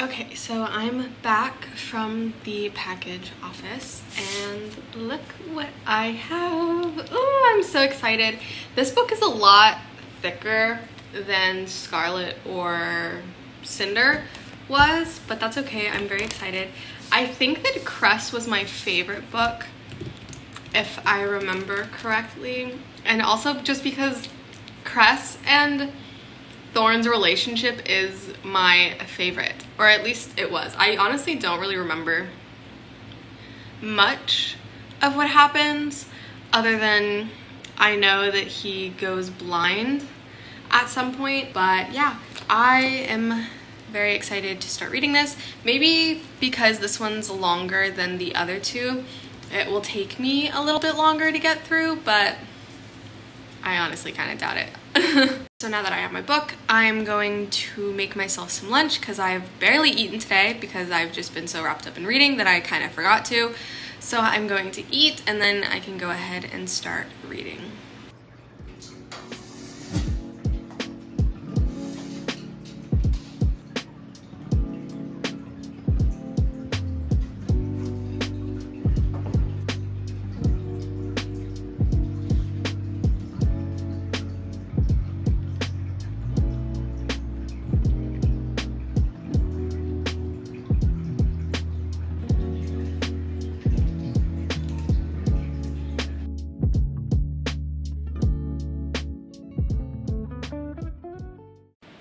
Okay, so I'm back from the package office and look what I have. Oh, I'm so excited. This book is a lot thicker than Scarlet or Cinder was, but that's okay. I'm very excited. I think that Cress was my favorite book, if I remember correctly. And also just because Cress and Thorn's relationship is my favorite, or at least it was. I honestly don't really remember much of what happens other than I know that he goes blind at some point. But yeah, I am very excited to start reading this. Maybe because this one's longer than the other two, it will take me a little bit longer to get through, but I honestly kind of doubt it. So now that I have my book, I'm going to make myself some lunch because I've barely eaten today because I've just been so wrapped up in reading that I kind of forgot to. So I'm going to eat and then I can go ahead and start reading.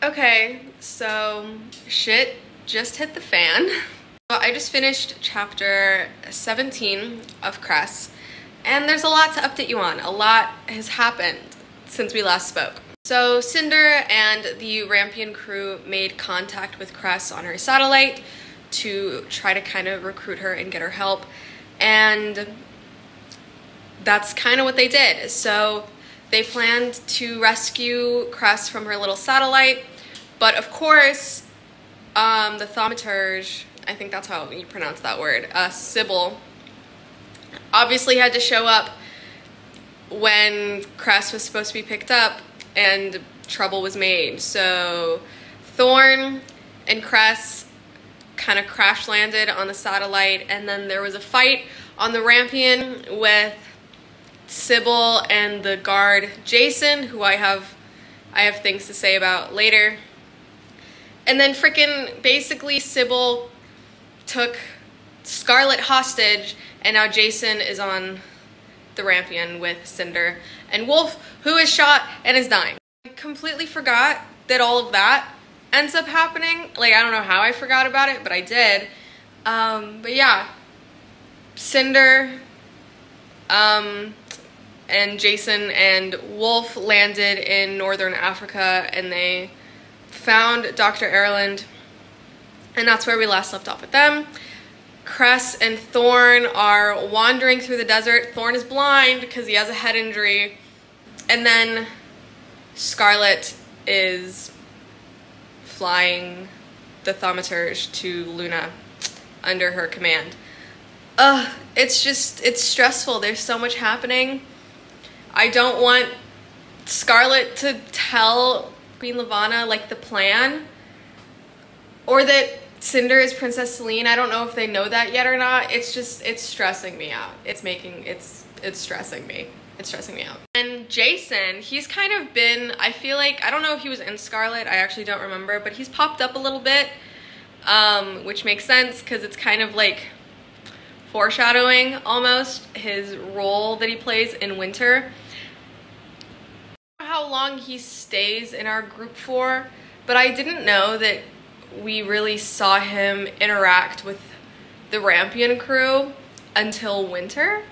Okay, so shit just hit the fan. I just finished chapter 17 of Cress, and there's a lot to update you on. A lot has happened since we last spoke. So Cinder and the Rampion crew made contact with Cress on her satellite to try to kind of recruit her and get her help, and that's kind of what they did. So they planned to rescue Cress from her little satellite, but of course, the thaumaturge, I think that's how you pronounce that word, Sybil, obviously had to show up when Cress was supposed to be picked up, and trouble was made. So Thorn and Cress kind of crash landed on the satellite, and then there was a fight on the Rampion with Sybil and the guard Jason, who I have things to say about later. And then frickin' basically Sybil took Scarlet hostage, and now Jason is on the Rampion with Cinder and Wolf, who is shot and is dying. I completely forgot that all of that ends up happening. Like, I don't know how I forgot about it, but I did. But yeah, Cinder, and Jason and Wolf landed in northern Africa, and they found Dr. Erland, and that's where we last left off with them. Cress and Thorn are wandering through the desert. Thorn is blind because he has a head injury, and then Scarlet is flying the thaumaturge to Luna under her command. It's stressful. There's so much happening. I don't want Scarlet to tell Queen Lavanna, like, the plan, or that Cinder is Princess Celine. I don't know if they know that yet or not. It's stressing me out. It's stressing me. It's stressing me out. And Jason, he's kind of been, I feel like, I don't know if he was in Scarlet, I actually don't remember, but he's popped up a little bit, which makes sense because it's kind of like foreshadowing almost his role that he plays in Winter. How long he stays in our group for, but I didn't know that we really saw him interact with the Rampion crew until Winter.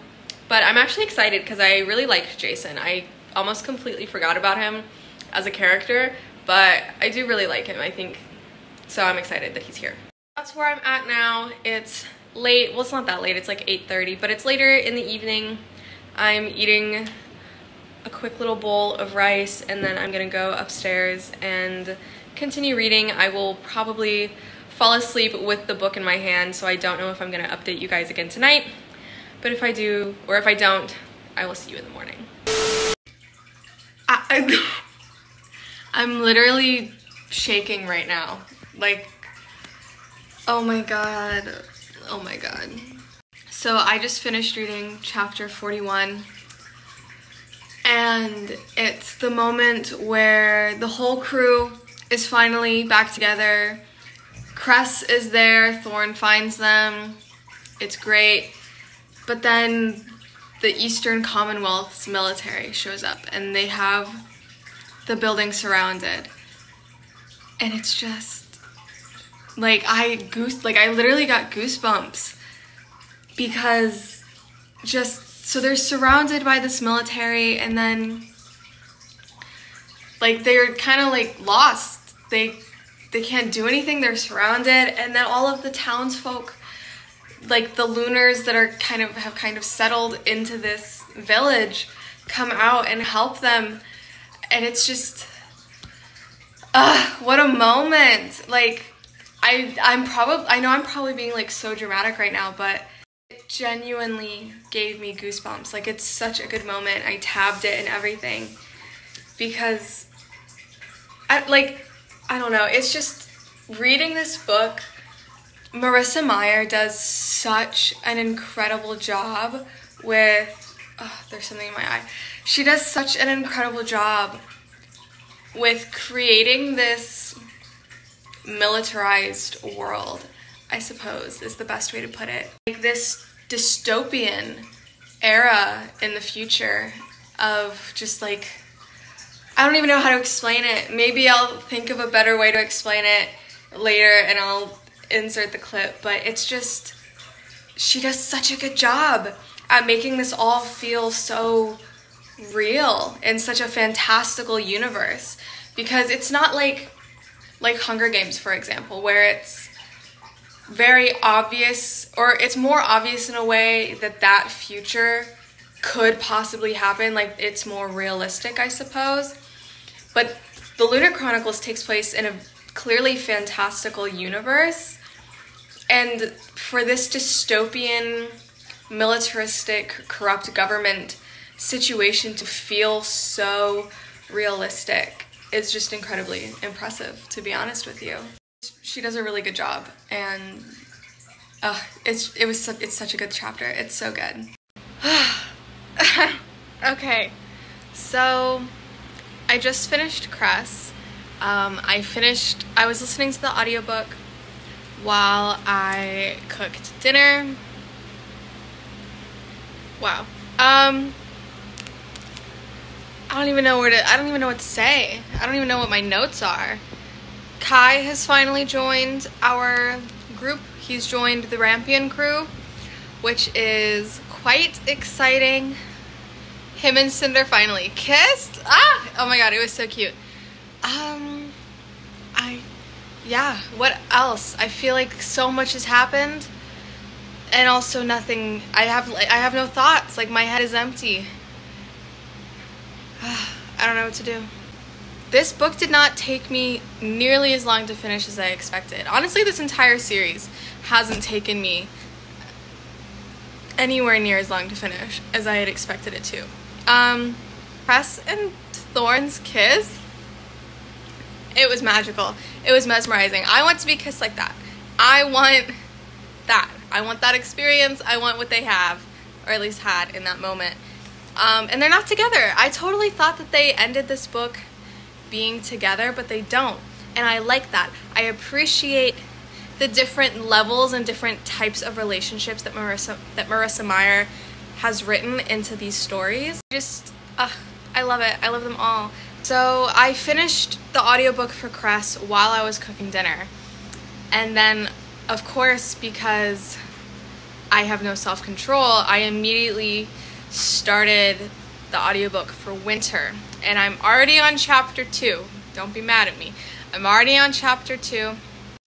But I'm actually excited because I really liked Jason. I almost completely forgot about him as a character, but I do really like him, I think. So I'm excited that he's here. That's where I'm at now. It's late. Well, it's not that late. It's like 8:30, but it's later in the evening. I'm eating a quick little bowl of rice, and then I'm gonna go upstairs and continue reading. I will probably fall asleep with the book in my hand, so I don't know if I'm gonna update you guys again tonight. But if I do, or if I don't, I will see you in the morning. I'm literally shaking right now. Like, oh my god. Oh my god. So I just finished reading chapter 41. And it's the moment where the whole crew is finally back together. Cress is there, Thorn finds them. It's great. But then the Eastern Commonwealth's military shows up and they have the building surrounded. And it's just like I literally got goosebumps because so they're surrounded by this military, and then like they're kind of like lost. They can't do anything. They're surrounded, and then all of the townsfolk, like the Lunars that are have kind of settled into this village, come out and help them, and it's just what a moment. Like I know I'm probably being like so dramatic right now, but it genuinely gave me goosebumps. Like, it's such a good moment. I tabbed it and everything because I don't know, it's just reading this book. Marissa Meyer does such an incredible job with there's something in my eye. She does such an incredible job with creating this militarized world, I suppose is the best way to put it. Like this dystopian era in the future of just like, I don't even know how to explain it. Maybe I'll think of a better way to explain it later and I'll insert the clip, but it's just, she does such a good job at making this all feel so real in such a fantastical universe, because it's not like Hunger Games, for example, where it's very obvious, or it's more obvious in a way that future could possibly happen. Like, it's more realistic, I suppose. But the Lunar Chronicles takes place in a clearly fantastical universe, and for this dystopian, militaristic, corrupt government situation to feel so realistic is just incredibly impressive, to be honest with you. She does a really good job, and it's such a good chapter. It's so good. Okay, so I just finished Cress. I was listening to the audiobook while I cooked dinner. Wow. I don't even know what to say. I don't even know what my notes are. Kai has finally joined our group. He's joined the Rampion crew, which is quite exciting. Him and Cinder finally kissed. Oh my god, it was so cute. Yeah, what else? I feel like so much has happened, and also nothing. I have no thoughts. Like, my head is empty. I don't know what to do. This book did not take me nearly as long to finish as I expected. Honestly, this entire series hasn't taken me anywhere near as long to finish as I had expected it to. Cress and Thorn's kiss, it was magical. It was mesmerizing. I want to be kissed like that. I want that. I want that experience. I want what they have, or at least had in that moment. And they're not together. I totally thought that they ended this book being together, but they don't. And I like that. I appreciate the different levels and different types of relationships that Marissa Meyer has written into these stories. Just, I love it. I love them all. So I finished the audiobook for Cress while I was cooking dinner. And then, of course, because I have no self-control, I immediately started the audiobook for Winter. And I'm already on chapter 2. Don't be mad at me. I'm already on chapter 2.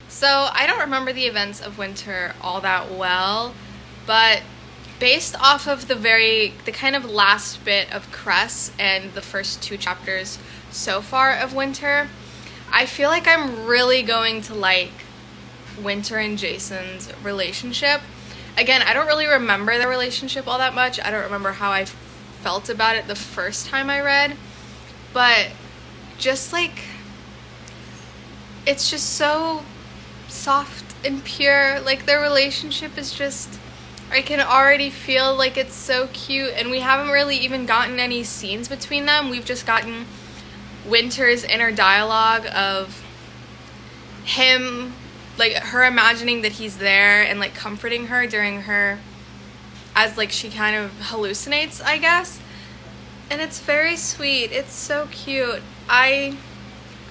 So I don't remember the events of Winter all that well, but based off of the kind of last bit of Cress and the first 2 chapters so far of Winter, I feel like I'm really going to like Winter and Jason's relationship. Again, I don't really remember their relationship all that much. I don't remember how I felt about it the first time I read, but just like, it's just so soft and pure. Like, their relationship is just, I can already feel like it's so cute, and we haven't really even gotten any scenes between them. We've just gotten Winter's inner dialogue of him, like, her imagining that he's there and like comforting her during her, as like she kind of hallucinates, I guess. And it's very sweet. It's so cute. I'm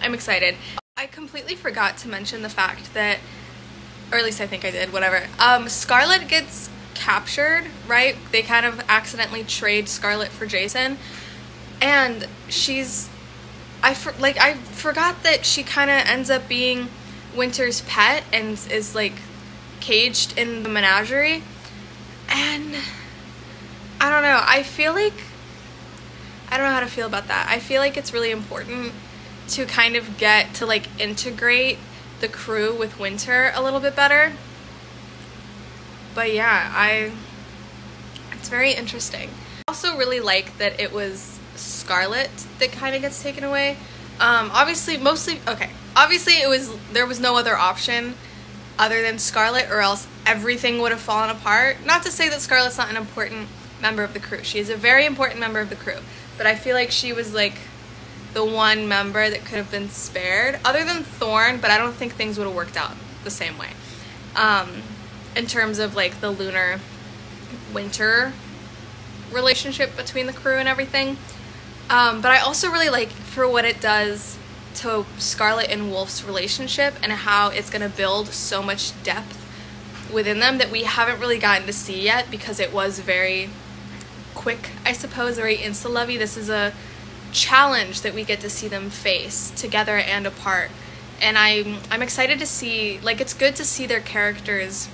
excited. I completely forgot to mention the fact that, or at least I think I did, whatever. Scarlet gets captured, right? They kind of accidentally trade Scarlet for Jason. And I forgot that she kind of ends up being Winter's pet and is like caged in the menagerie. And I don't know, I feel like, I don't know how to feel about that. I feel like it's really important to kind of get to like integrate the crew with Winter a little bit better. But yeah, it's very interesting. I also really like that it was Scarlet that kind of gets taken away. Obviously there was no other option other than Scarlet, or else everything would have fallen apart. Not to say that Scarlet's not an important member of the crew. She is a very important member of the crew, but I feel like she was like the one member that could have been spared, other than Thorn, but I don't think things would have worked out the same way. In terms of like the Lunar Winter relationship between the crew and everything. But I also really like for what it does to Scarlet and Wolf's relationship and how it's going to build so much depth within them that we haven't really gotten to see yet, because it was very quick, I suppose, very insta-lovey. This is a challenge that we get to see them face together and apart, and I'm excited to see, like, it's good to see their characters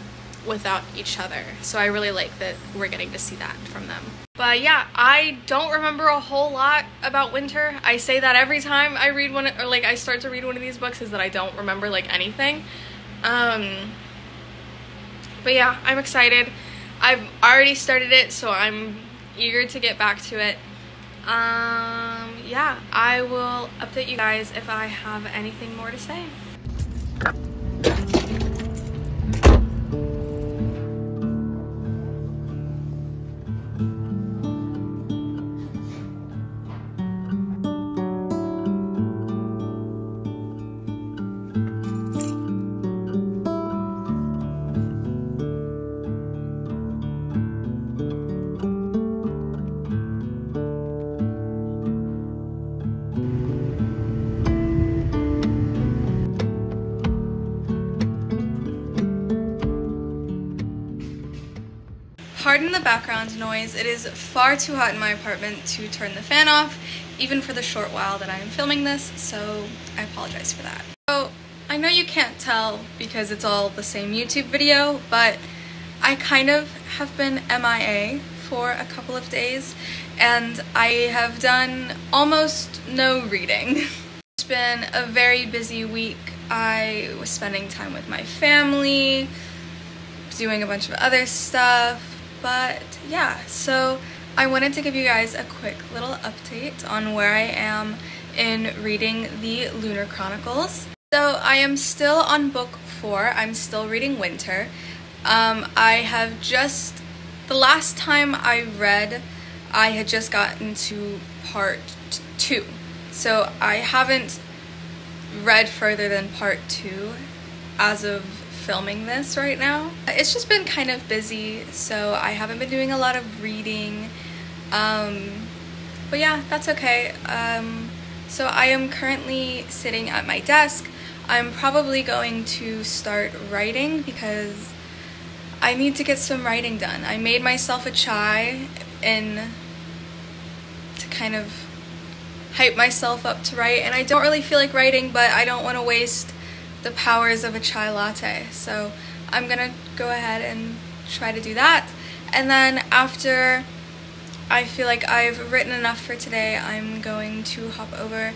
without each other, so I really like that we're getting to see that from them. But yeah, I don't remember a whole lot about Winter. I say that every time I read one, or like I start to read one of these books, is that I don't remember like anything. But yeah, I'm excited. I've already started it, so I'm eager to get back to it. Yeah, I will update you guys if I have anything more to say. Pardon the background noise. It is far too hot in my apartment to turn the fan off, even for the short while that I am filming this, so I apologize for that. So, I know you can't tell because it's all the same YouTube video, but I kind of have been MIA for a couple of days, and I have done almost no reading. It's been a very busy week. I was spending time with my family, doing a bunch of other stuff. But yeah, so I wanted to give you guys a quick little update on where I am in reading the Lunar Chronicles. So I am still on book 4. I'm still reading Winter. I have just, the last time I read, I had just gotten to part 2. So I haven't read further than part 2 as of filming this right now. It's just been kind of busy, so I haven't been doing a lot of reading. But yeah, that's okay. So I am currently sitting at my desk. I'm probably going to start writing because I need to get some writing done. I made myself a chai to kind of hype myself up to write, and I don't really feel like writing, but I don't want to waste the powers of a chai latte. So I'm gonna go ahead and try to do that. And then after I feel like I've written enough for today, I'm going to hop over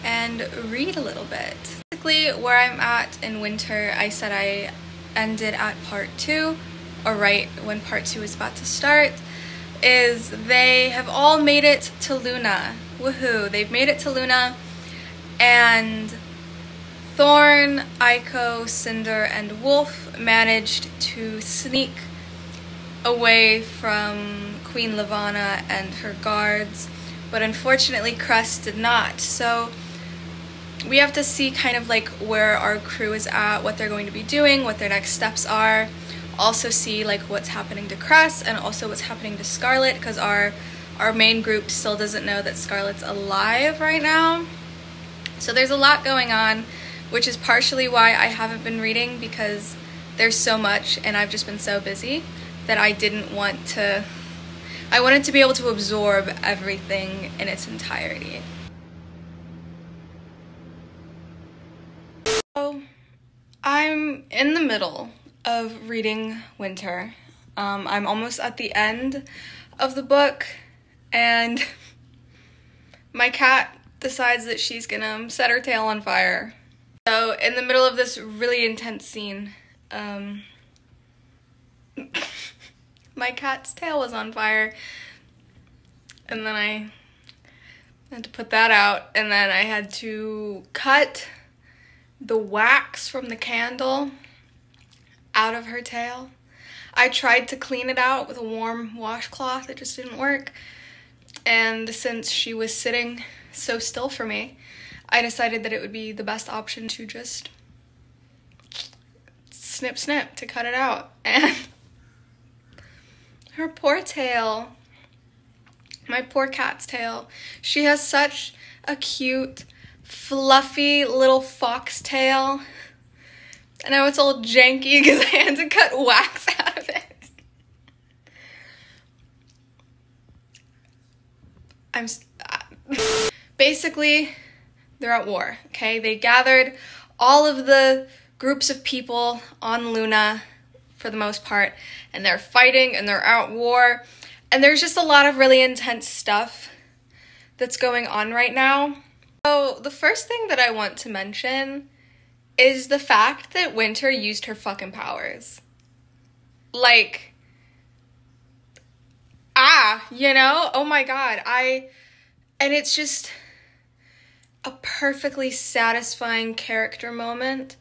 and read a little bit. Basically, where I'm at in winter, I said I ended at part 2, or right when part 2 is about to start, is they have all made it to Lunar. Woohoo! They've made it to Lunar, and Thorn, Aiko, Cinder, and Wolf managed to sneak away from Queen Levana and her guards, but unfortunately Cress did not. So we have to see kind of like where our crew is at, what they're going to be doing, what their next steps are. Also see like what's happening to Cress and also what's happening to Scarlet, because our main group still doesn't know that Scarlet's alive right now. So there's a lot going on, which is partially why I haven't been reading, because there's so much and I've just been so busy that I wanted to be able to absorb everything in its entirety. So I'm in the middle of reading Winter. I'm almost at the end of the book, and my cat decides that she's gonna set her tail on fire. So in the middle of this really intense scene, my cat's tail was on fire, and then I had to put that out, and then I had to cut the wax from the candle out of her tail. I tried to clean it out with a warm washcloth, it just didn't work, and since she was sitting so still for me, I decided that it would be the best option to just snip snip to cut it out. And her poor tail, my poor cat's tail, she has such a cute, fluffy little fox tail. And now it's all janky because I had to cut wax out of it. Basically, they're at war, okay? They gathered all of the groups of people on Luna for the most part, and they're fighting and they're at war, and there's just a lot of really intense stuff that's going on right now. So the first thing that I want to mention is the fact that Winter used her fucking powers. Like, you know? Oh my god, and it's just a perfectly satisfying character moment.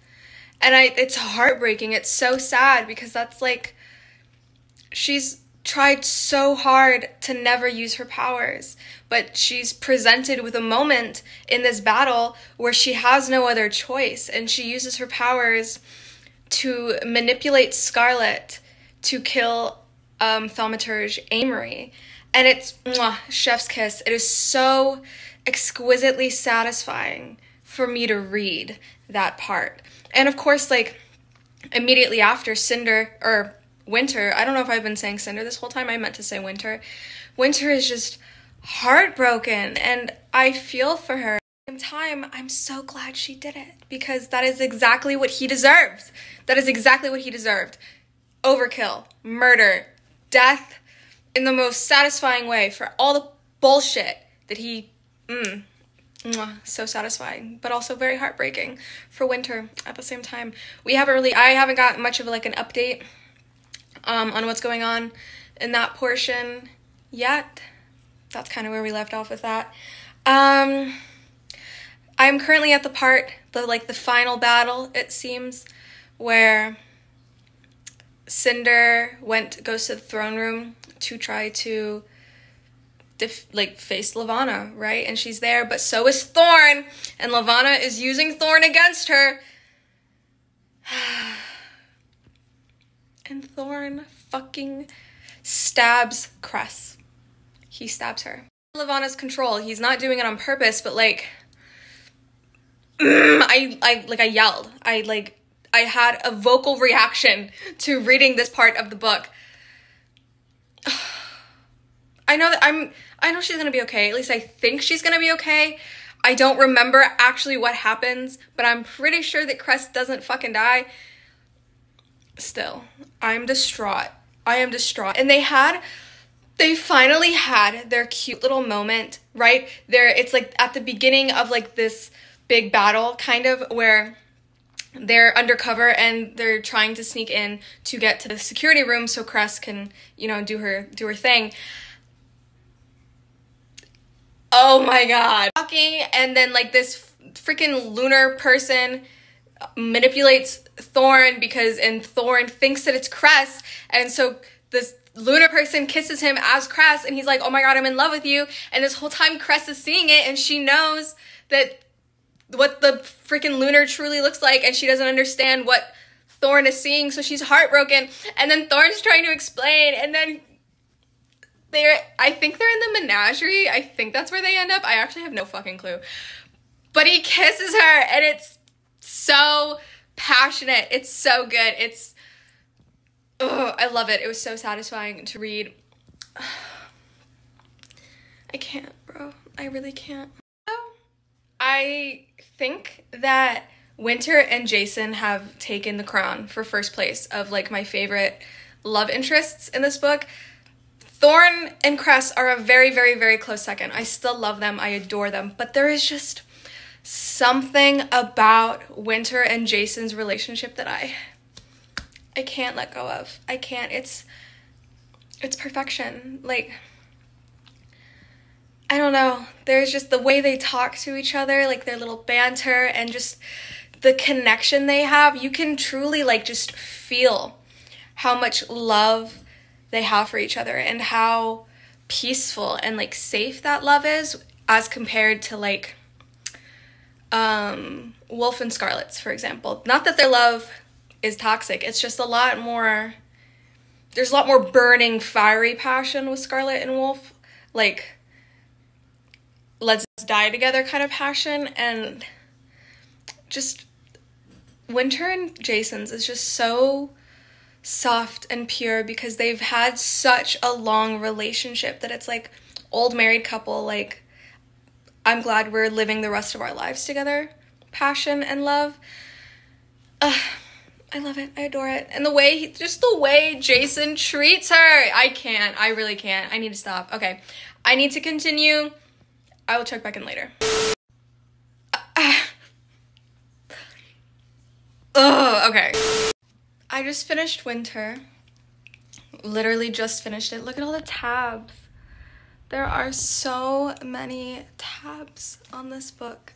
And it's heartbreaking. It's so sad because that's like, she's tried so hard to never use her powers, but she's presented with a moment in this battle where she has no other choice, and she uses her powers to manipulate Scarlet to kill Thaumaturge Amory. And it's chef's kiss. It is so exquisitely satisfying for me to read that part. And of course, like, immediately after Winter, I don't know if I've been saying Cinder this whole time, I meant to say Winter. Winter is just heartbroken, and I feel for her. At the same time, I'm so glad she did it, because that is exactly what he deserved. That is exactly what he deserved. Overkill, murder, death, in the most satisfying way for all the bullshit that he, so satisfying, but also very heartbreaking for Winter at the same time. I haven't got much of like an update on what's going on in that portion yet. That's kind of where we left off with that. I'm currently at the part, the final battle, it seems, where Cinder goes to the throne room to try to face Levana, right? And she's there, but so is Thorn, and Levana is using Thorn against her. And Thorn fucking stabs Cress. He stabs her. Levana's control. He's not doing it on purpose, but like, I yelled. I had a vocal reaction to reading this part of the book. I know she's gonna be okay. At least I think she's gonna be okay. I don't remember actually what happens, but I'm pretty sure that Cress doesn't fucking die. Still, I'm distraught. I am distraught. And they finally had their cute little moment, right? It's like at the beginning of like this big battle, kind of, where they're undercover and they're trying to sneak in to get to the security room so Cress can, you know, do her thing. Oh my god. And then like this freaking lunar person manipulates Thorn and Thorn thinks that it's Cress, and so this lunar person kisses him as Cress, and he's like, oh my god, I'm in love with you. And this whole time Cress is seeing it, and she knows that what the freaking lunar truly looks like, and she doesn't understand what Thorn is seeing, so she's heartbroken. And then Thorn's trying to explain, and then I think they're in the menagerie. I think that's where they end up. I actually have no fucking clue. But he kisses her, and it's so passionate. It's so good. I love it. It was so satisfying to read. I can't, bro. I really can't. I think that Winter and Jason have taken the crown for first place of like my favorite love interests in this book. Thorn and Cress are a very, very, very close second. I still love them. I adore them. But there is just something about Winter and Jason's relationship that I can't let go of. I can't. It's perfection. Like, I don't know. There's just the way they talk to each other, like their little banter and just the connection they have. You can truly like just feel how much love they have for each other and how peaceful and like safe that love is as compared to like Wolf and Scarlet's, for example. Not that their love is toxic. It's just there's a lot more burning, fiery passion with Scarlet and Wolf. Like, let's die together kind of passion. And just Winter and Jason's is just so soft and pure because they've had such a long relationship that it's like old married couple, like, I'm glad we're living the rest of our lives together passion and love. I love it. I adore it. And the way Jason treats her, I really can't. I need to stop. Okay, I need to continue. I will check back in later. Okay. I just finished Winter. Literally just finished it. Look at all the tabs. There are so many tabs on this book.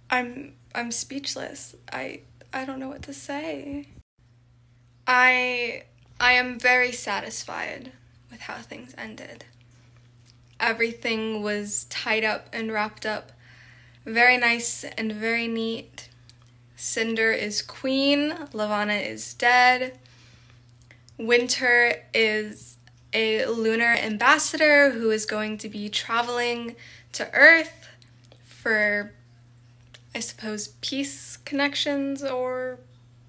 I'm speechless. I don't know what to say. I am very satisfied with how things ended. Everything was tied up and wrapped up very nice and very neat. Cinder is queen, Levana is dead. Winter is a lunar ambassador who is going to be traveling to Earth for, I suppose, peace connections or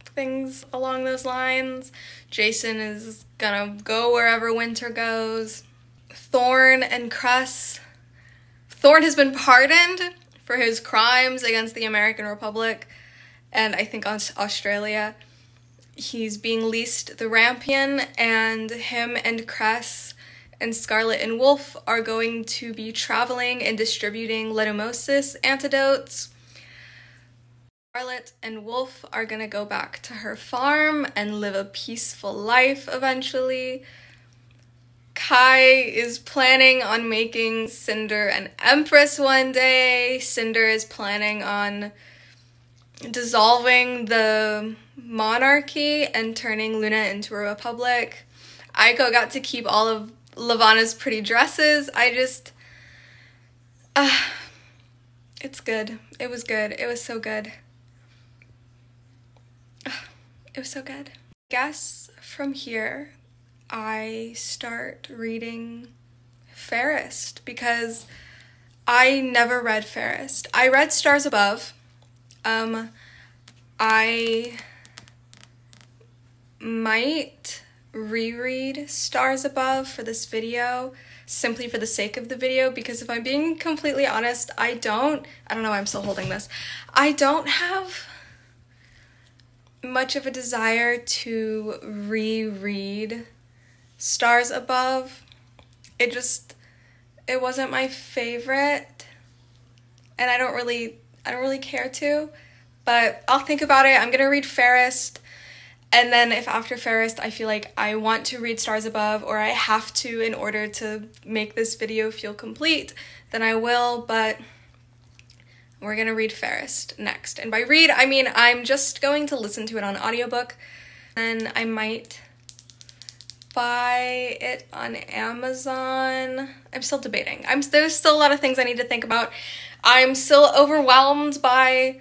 things along those lines. Jason is gonna go wherever Winter goes. Thorn and Cress. Thorn has been pardoned for his crimes against the American Republic and I think Australia. He's being leased the Rampion, and him and Cress and Scarlet and Wolf are going to be traveling and distributing letumosis antidotes. Scarlet and Wolf are gonna go back to her farm and live a peaceful life eventually. Kai is planning on making Cinder an empress one day. Cinder is planning on dissolving the monarchy and turning Luna into a republic. Aiko got to keep all of Levana's pretty dresses. It's good. It was good. It was so good. It was so good. I guess from here, I start reading Fairest because I never read Fairest. I read Stars Above. I might reread Stars Above for this video, simply for the sake of the video, because if I'm being completely honest, I don't know why I'm still holding this. I don't have much of a desire to reread Stars Above. It wasn't my favorite, and I don't really care to, but I'll think about it. I'm gonna read Fairest, and then if after Fairest I feel like I want to read Stars Above, or I have to in order to make this video feel complete, then I will, but we're gonna read Fairest next. And by read, I mean I'm just going to listen to it on audiobook, and I might buy it on Amazon. I'm still debating. There's still a lot of things I need to think about. I'm still overwhelmed by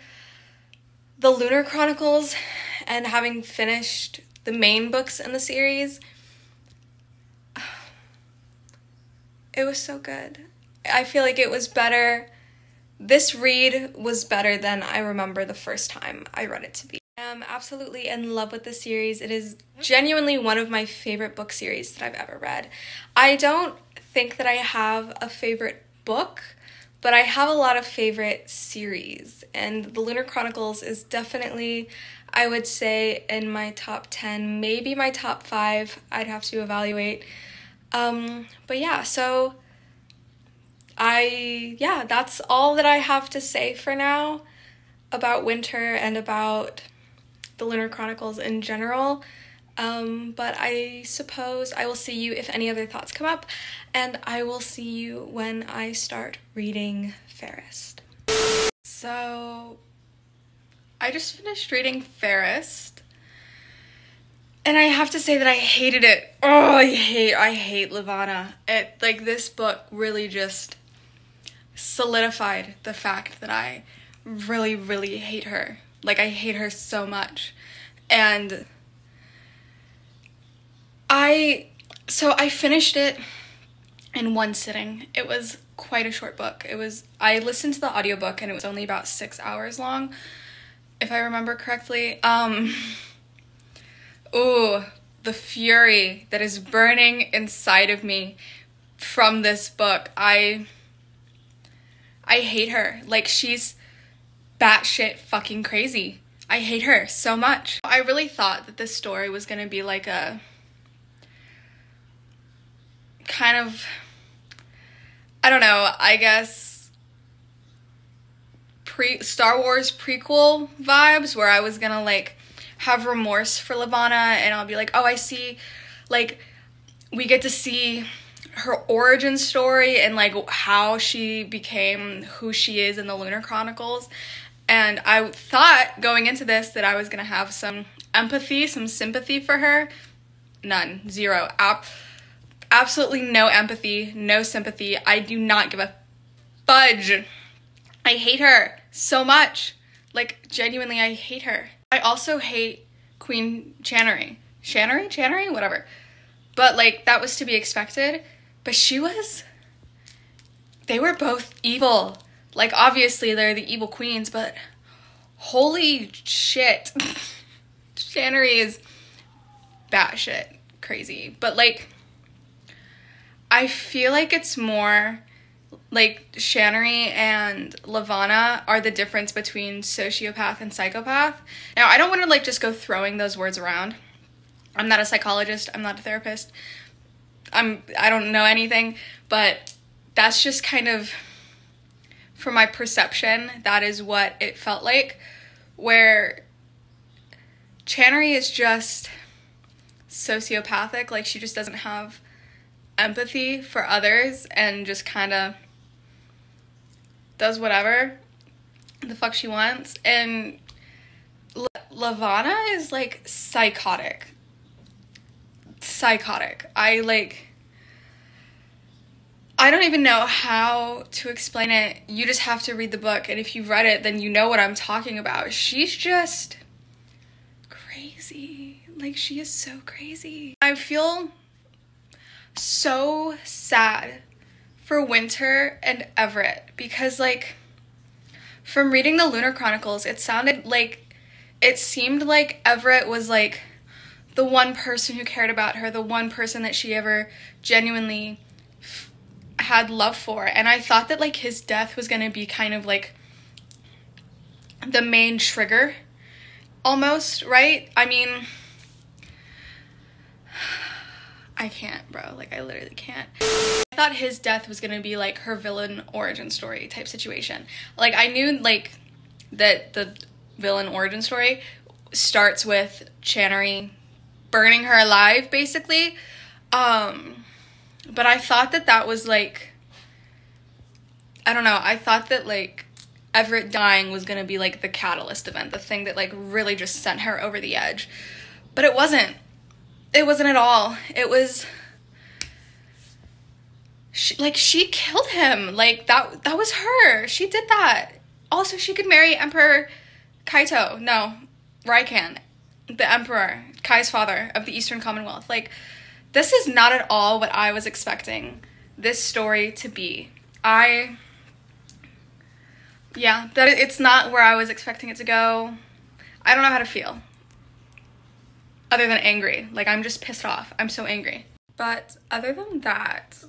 the Lunar Chronicles and having finished the main books in the series. It was so good. I feel like it was better. This read was better than I remember the first time I read it to be. I'm absolutely in love with this series. It is genuinely one of my favorite book series that I've ever read. I don't think that I have a favorite book, but I have a lot of favorite series, and the Lunar Chronicles is definitely, I would say, in my top 10, maybe my top 5. I'd have to evaluate. But yeah, so that's all that I have to say for now about winter and about the Lunar Chronicles in general. But I suppose I will see you if any other thoughts come up, and I will see you when I start reading Fairest. So I just finished reading Fairest, and I have to say that I hated it. Oh, I hate Levana. This book really just solidified the fact that I really, really hate her. I hate her so much. And I finished it in one sitting. It was quite a short book. I listened to the audiobook and it was only about 6 hours long, if I remember correctly. Ooh, the fury that is burning inside of me from this book. I hate her. She's batshit fucking crazy. I hate her so much. I really thought that this story was gonna be like a kind of, I don't know, I guess Star Wars prequel vibes, where I was gonna have remorse for Levana, and I'll be like, oh, I see, we get to see her origin story and how she became who she is in the Lunar Chronicles. And I thought going into this that I was gonna have some empathy, some sympathy for her. None. Zero. Absolutely no empathy, no sympathy. I do not give a fudge. I hate her so much. Genuinely, I hate her. I also hate Queen Channery. Channery? Whatever. But, that was to be expected. But they were both evil. Obviously, they're the evil queens, but holy shit. Channery is batshit crazy. But, I feel like it's more, Channery and Levana are the difference between sociopath and psychopath. Now, I don't want to, just go throwing those words around. I'm not a psychologist. I'm not a therapist. I don't know anything, but that's just kind of, from my perception, that is what it felt like, where Channery is just sociopathic. She just doesn't have empathy for others and just kind of does whatever the fuck she wants. And Levana is psychotic. I don't even know how to explain it. You just have to read the book, and if you've read it, then you know what I'm talking about. She's just crazy. crazy. Like, she is so crazy. I feel so sad for Winter and Everett because, like, from reading the Lunar Chronicles, it seemed like Everett was, like, the one person who cared about her, the one person that she ever genuinely had love for. And I thought that, like, his death was gonna be kind of, like, the main trigger, almost, right? I mean, I can't, bro. Like, I literally can't. I thought his death was gonna be, like, her villain origin story type situation. Like, I knew, like, that the villain origin story starts with Channery burning her alive, basically. But I thought that that was, like, I don't know. I thought that, like, Everett dying was gonna be, like, the catalyst event, the thing that, like, really just sent her over the edge. But it wasn't. It wasn't at all. It was, she killed him. Like, that was her. She did that. Also, she could marry Emperor Kaito. No, Raikan, the Emperor, Kai's father of the Eastern Commonwealth. Like, this is not at all what I was expecting this story to be. Yeah, it's not where I was expecting it to go. I don't know how to feel. Other than angry. Like, I'm just pissed off. I'm so angry. But other than that,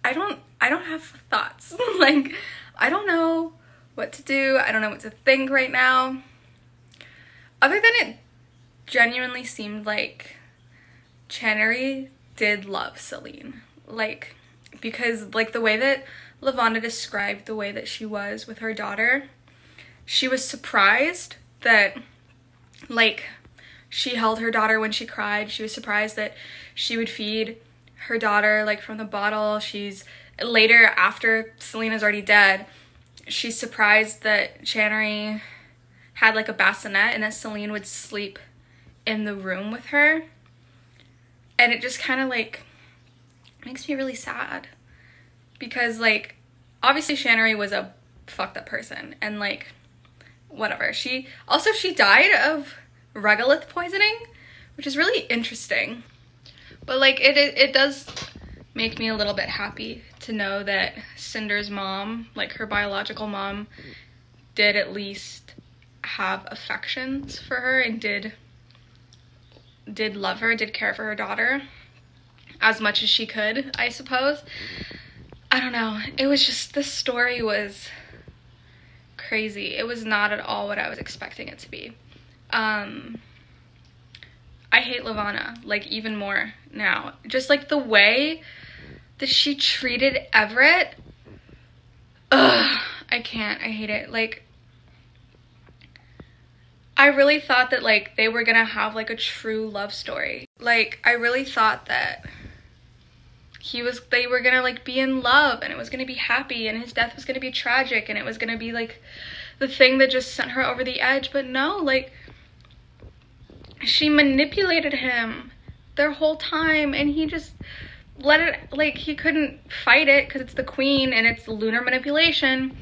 I don't have thoughts. Like, I don't know what to do. I don't know what to think right now. Other than it genuinely seemed like Channery did love Celine. Like, because, like, the way that Lavonda described the way that she was with her daughter, she was surprised that, like, she held her daughter when she cried. She was surprised that she would feed her daughter, like, from the bottle. Later, after Selena's already dead, she's surprised that Channery had, like, a bassinet and that Celine would sleep in the room with her. And it just kind of, like, makes me really sad. Because, like, obviously Channery was a fucked up person. And, like, whatever. She died of regolith poisoning, which is really interesting. But, like, it does make me a little bit happy to know that Cinder's mom, like, her biological mom, did at least have affections for her and did love her, did care for her daughter as much as she could, I suppose. I don't know. It was just, this story was crazy. It was not at all what I was expecting it to be. I hate Lavonna, like, even more now. Just, like, the way that she treated Everett. Ugh, I can't. I hate it. Like, I really thought that, like, they were gonna have, like, a true love story. Like, I really thought that they were gonna, like, be in love, and it was gonna be happy, and his death was gonna be tragic, and it was gonna be, like, the thing that just sent her over the edge. But no, like, she manipulated him their whole time, and he just let it, like, he couldn't fight it because it's the queen and it's lunar manipulation.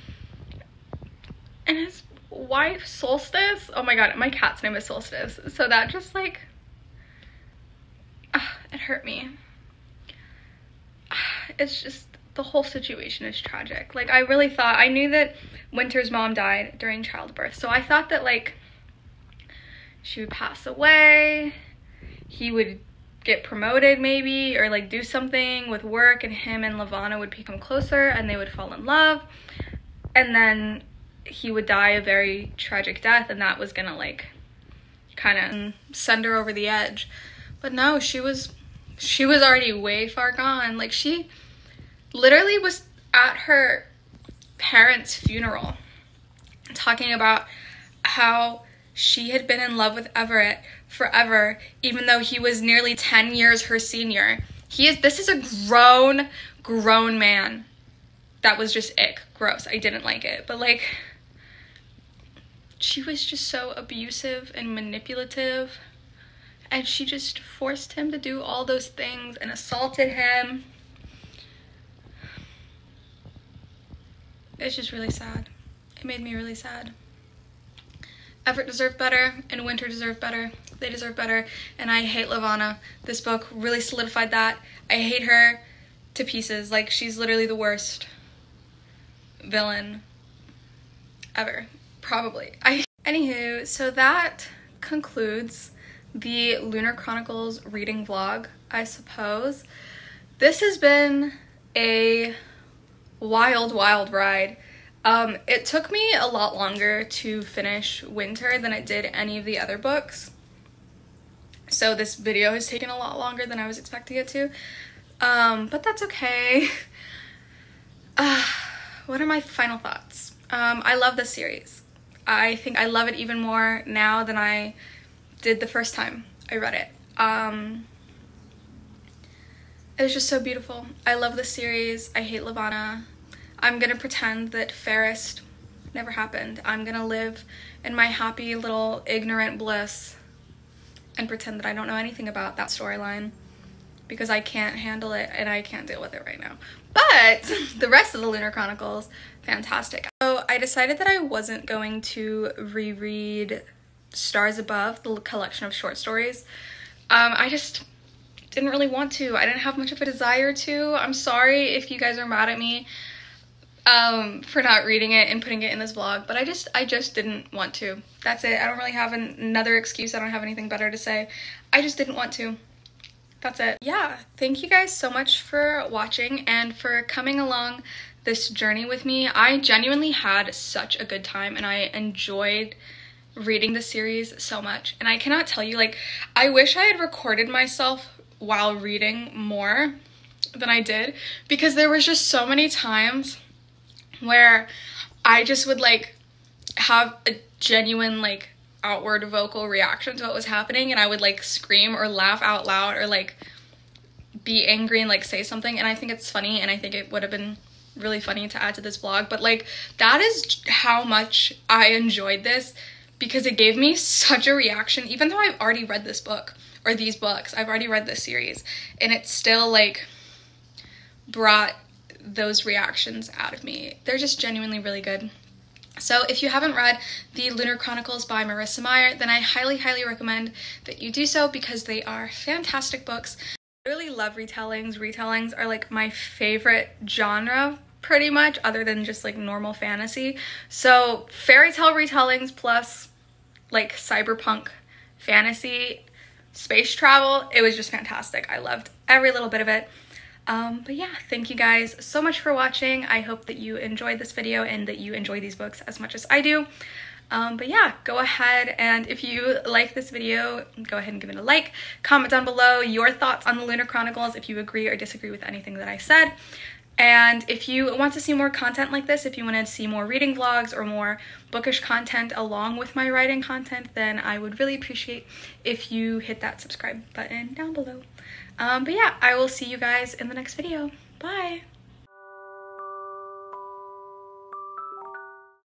And his wife, Solstice, oh my god, my cat's name is Solstice, so that just, like, it hurt me. It's just, the whole situation is tragic. Like, I knew that Winter's mom died during childbirth, so I thought that, like, she would pass away, he would get promoted maybe, or, like, do something with work, and him and Lavonna would become closer and they would fall in love, and then he would die a very tragic death, and that was gonna, like, kind of send her over the edge. But no, she was already way far gone. Like, she literally was at her parents' funeral talking about how she had been in love with Everett forever, even though he was nearly 10 years her senior. This is a grown man. That was just ick. Gross. I didn't like it. But, like, she was just so abusive and manipulative, and she just forced him to do all those things and assaulted him. It's just really sad. It made me really sad. Everett deserved better, and Winter deserved better. They deserve better, and I hate Levana. This book really solidified that. I hate her to pieces. Like, she's literally the worst villain ever, probably. Anywho, so that concludes the Lunar Chronicles reading vlog, I suppose. This has been a wild ride. It took me a lot longer to finish Winter than it did any of the other books. So this video has taken a lot longer than I was expecting it to. But that's okay. What are my final thoughts? I love this series. I think I love it even more now than I did the first time I read it. It's just so beautiful. I love this series. I hate Levana. I'm gonna pretend that Fairest never happened. I'm gonna live in my happy little ignorant bliss and pretend that I don't know anything about that storyline, because I can't handle it and I can't deal with it right now. But the rest of the Lunar Chronicles, fantastic. So I decided that I wasn't going to reread Stars Above, the collection of short stories. I just didn't really want to. I didn't have much of a desire to. I'm sorry if you guys are mad at me for not reading it and putting it in this vlog, but I just didn't want to. That's it. I don't really have another excuse. I don't have anything better to say. I just didn't want to. That's it. Yeah, thank you guys so much for watching and for coming along this journey with me. I genuinely had such a good time and I enjoyed reading the series so much. And I cannot tell you, like, I wish I had recorded myself while reading more than I did, because there was just so many times where I just would like have a genuine like outward vocal reaction to what was happening, and I would like scream or laugh out loud or like be angry and like say something, and I think it's funny and I think it would have been really funny to add to this vlog. But like, that is how much I enjoyed this, because it gave me such a reaction, even though I've already read this book or these books. I've already read this series and it still like brought those reactions out of me. They're just genuinely really good. So if you haven't read the Lunar Chronicles by Marissa Meyer, then I highly recommend that you do so, because they are fantastic books. I really love retellings. Retellings are like my favorite genre pretty much, other than just like normal fantasy. So fairy tale retellings plus like cyberpunk fantasy, space travel, it was just fantastic. I loved every little bit of it. But yeah, thank you guys so much for watching. I hope that you enjoyed this video and that you enjoy these books as much as I do. But yeah, go ahead, and if you like this video, go ahead and give it a like. Comment down below your thoughts on the Lunar Chronicles, if you agree or disagree with anything that I said. And if you want to see more content like this, if you want to see more reading vlogs or more bookish content along with my writing content, then I would really appreciate if you hit that subscribe button down below. But yeah, I will see you guys in the next video. Bye!